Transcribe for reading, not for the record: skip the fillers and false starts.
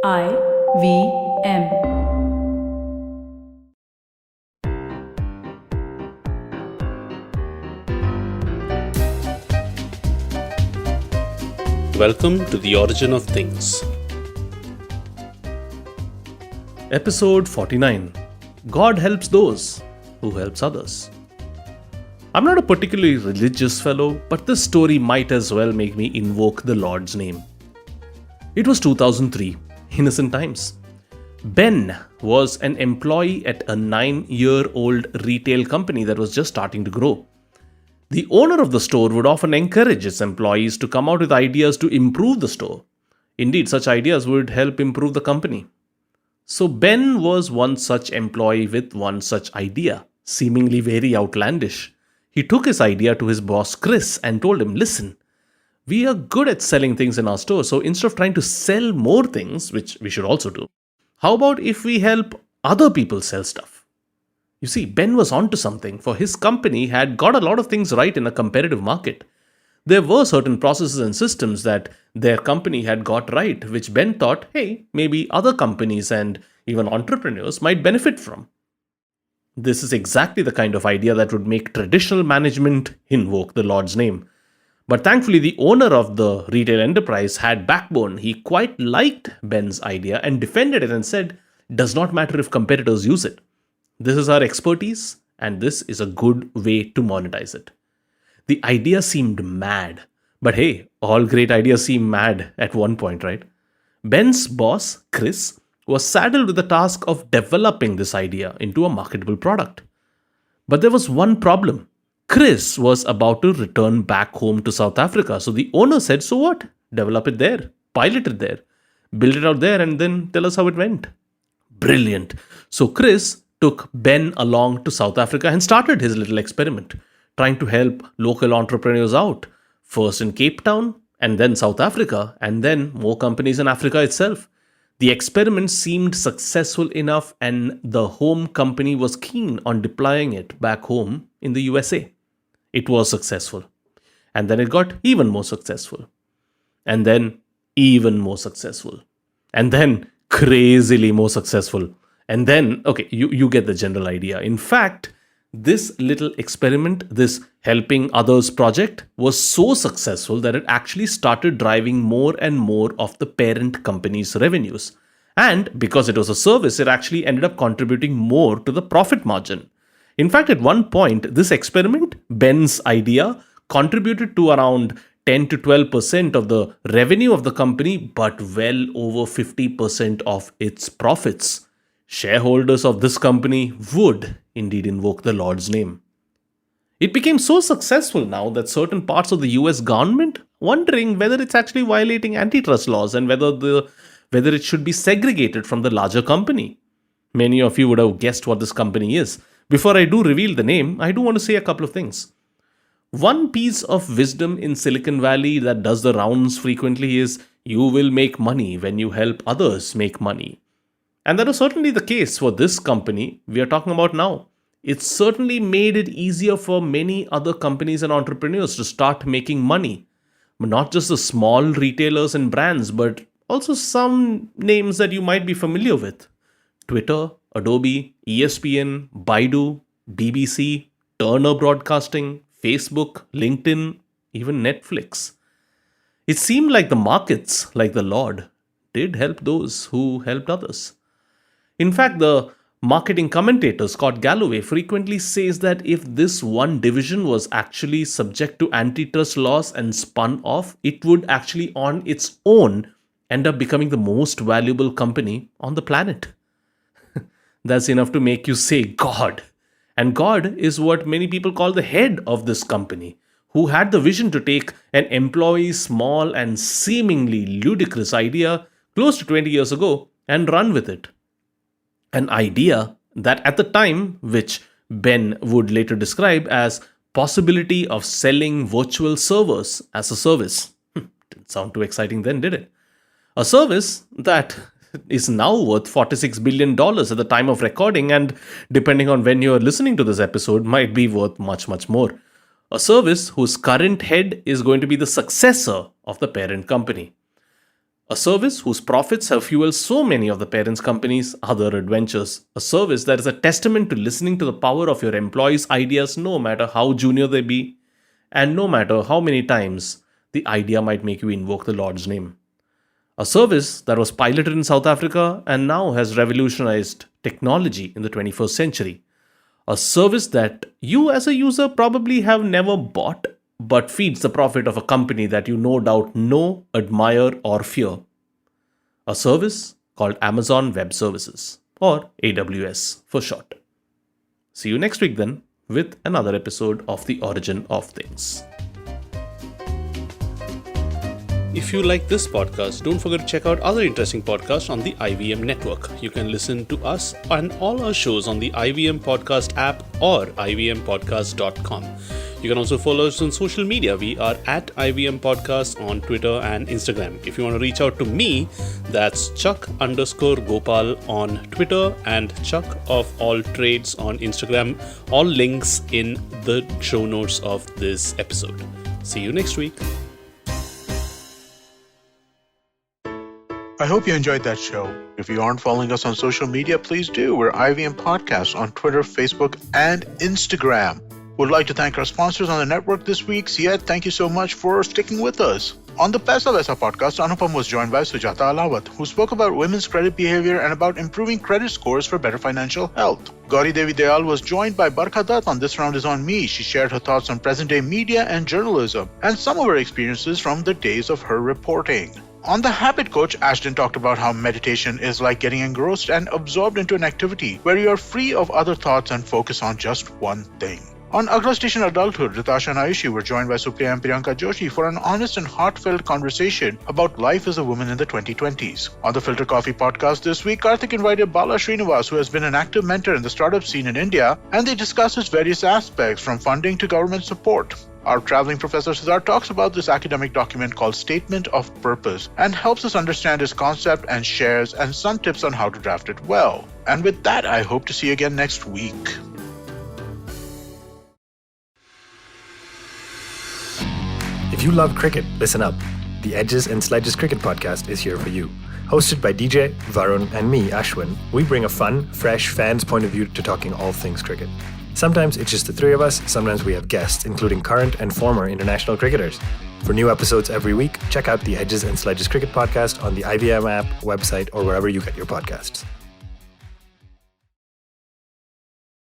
IVM. Welcome to The Origin of Things. Episode 49. God helps those who helps others. I'm not a particularly religious fellow, but this story might as well make me invoke the Lord's name. It was 2003, innocent times. Ben was an employee at a 9-year-old retail company that was just starting to grow. The owner of the store would often encourage its employees to come out with ideas to improve the store. Indeed, such ideas would help improve the company. So Ben was one such employee with one such idea, seemingly very outlandish. He took his idea to his boss Chris and told him, "Listen, we are good at selling things in our store, so instead of trying to sell more things, which we should also do, how about if we help other people sell stuff?" You see, Ben was onto something, for his company had got a lot of things right in a competitive market. There were certain processes and systems that their company had got right, which Ben thought, hey, maybe other companies and even entrepreneurs might benefit from. This is exactly the kind of idea that would make traditional management invoke the Lord's name. But thankfully, the owner of the retail enterprise had backbone. He quite liked Ben's idea and defended it and said, "Does not matter if competitors use it. This is our expertise, and this is a good way to monetize it." The idea seemed mad, but hey, all great ideas seem mad at one point, right? Ben's boss, Chris, was saddled with the task of developing this idea into a marketable product. But there was one problem. Chris was about to return back home to South Africa, so the owner said, "So what? Develop it there, pilot it there, build it out there, and then tell us how it went." Brilliant. So Chris took Ben along to South Africa and started his little experiment, trying to help local entrepreneurs out, first in Cape Town, and then South Africa, and then more companies in Africa itself. The experiment seemed successful enough, and the home company was keen on deploying it back home in the USA. It was successful. And then it got even more successful. And then even more successful. And then crazily more successful. And then, okay, you get the general idea. In fact, this little experiment, this helping others project, was so successful that it actually started driving more and more of the parent company's revenues. And because it was a service, it actually ended up contributing more to the profit margin. In fact, at one point, this experiment, Ben's idea, contributed to around 10 to 12% of the revenue of the company, but well over 50% of its profits. Shareholders of this company would indeed invoke the Lord's name. It became so successful now that certain parts of the US government wondering whether it's actually violating antitrust laws and whether it should be segregated from the larger company. Many of you would have guessed what this company is. Before I do reveal the name, I do want to say a couple of things. One piece of wisdom in Silicon Valley that does the rounds frequently is you will make money when you help others make money. And that was certainly the case for this company we are talking about now. It certainly made it easier for many other companies and entrepreneurs to start making money. But not just the small retailers and brands, but also some names that you might be familiar with. Twitter, Adobe, ESPN, Baidu, BBC, Turner Broadcasting, Facebook, LinkedIn, even Netflix. It seemed like the markets, like the Lord, did help those who helped others. In fact, the marketing commentator Scott Galloway frequently says that if this one division was actually subject to antitrust laws and spun off, it would actually on its own end up becoming the most valuable company on the planet. That's enough to make you say God. And God is what many people call the head of this company, who had the vision to take an employee's small and seemingly ludicrous idea close to 20 years ago and run with it. An idea that at the time, which Ben would later describe as possibility of selling virtual servers as a service. Didn't sound too exciting then, did it? A service that is now worth $46 billion at the time of recording, and depending on when you're listening to this episode, might be worth much, much more. A service whose current head is going to be the successor of the parent company. A service whose profits have fueled so many of the parent's company's other adventures. A service that is a testament to listening to the power of your employees' ideas no matter how junior they be, and no matter how many times the idea might make you invoke the Lord's name. A service that was piloted in South Africa and now has revolutionized technology in the 21st century. A service that you as a user probably have never bought, but feeds the profit of a company that you no doubt know, admire, or fear. A service called Amazon Web Services, or AWS for short. See you next week then with another episode of The Origin of Things. If you like this podcast, don't forget to check out other interesting podcasts on the IVM network. You can listen to us and all our shows on the IVM Podcast app or ivmpodcast.com. You can also follow us on social media. We are at IVM Podcast on Twitter and Instagram. If you want to reach out to me, that's Chuck_Gopal on Twitter and Chuck of All Trades on Instagram. All links in the show notes of this episode. See you next week. I hope you enjoyed that show. If you aren't following us on social media, please do. We're IVM Podcasts on Twitter, Facebook, and Instagram. Would like to thank our sponsors on the network this week. Syed, thank you so much for sticking with us. On the Paisa Vaisa podcast, Anupam was joined by Sujata Alawat, who spoke about women's credit behavior and about improving credit scores for better financial health. Gauri Devi Dayal was joined by Barkha Dutt on This Round is on Me. She shared her thoughts on present-day media and journalism and some of her experiences from the days of her reporting. On The Habit Coach, Ashton talked about how meditation is like getting engrossed and absorbed into an activity where you are free of other thoughts and focus on just one thing. On Agla Station Adulthood, Ritasha and Ayushi were joined by Supriya and Priyanka Joshi for an honest and heartfelt conversation about life as a woman in the 2020s. On the Filter Coffee podcast this week, Karthik invited Bala Srinivas, who has been an active mentor in the startup scene in India, and they discussed its various aspects from funding to government support. Our traveling professor Cesar talks about this academic document called Statement of Purpose and helps us understand its concept and shares and some tips on how to draft it well. And with that, I hope to see you again next week. If you love cricket, listen up. The Edges and Sledges Cricket Podcast is here for you. Hosted by DJ, Varun, and me, Ashwin, we bring a fun, fresh fan's point of view to talking all things cricket. Sometimes it's just the three of us, sometimes we have guests, including current and former international cricketers. For new episodes every week, check out the Edges and Sledges Cricket Podcast on the IVM app, website, or wherever you get your podcasts.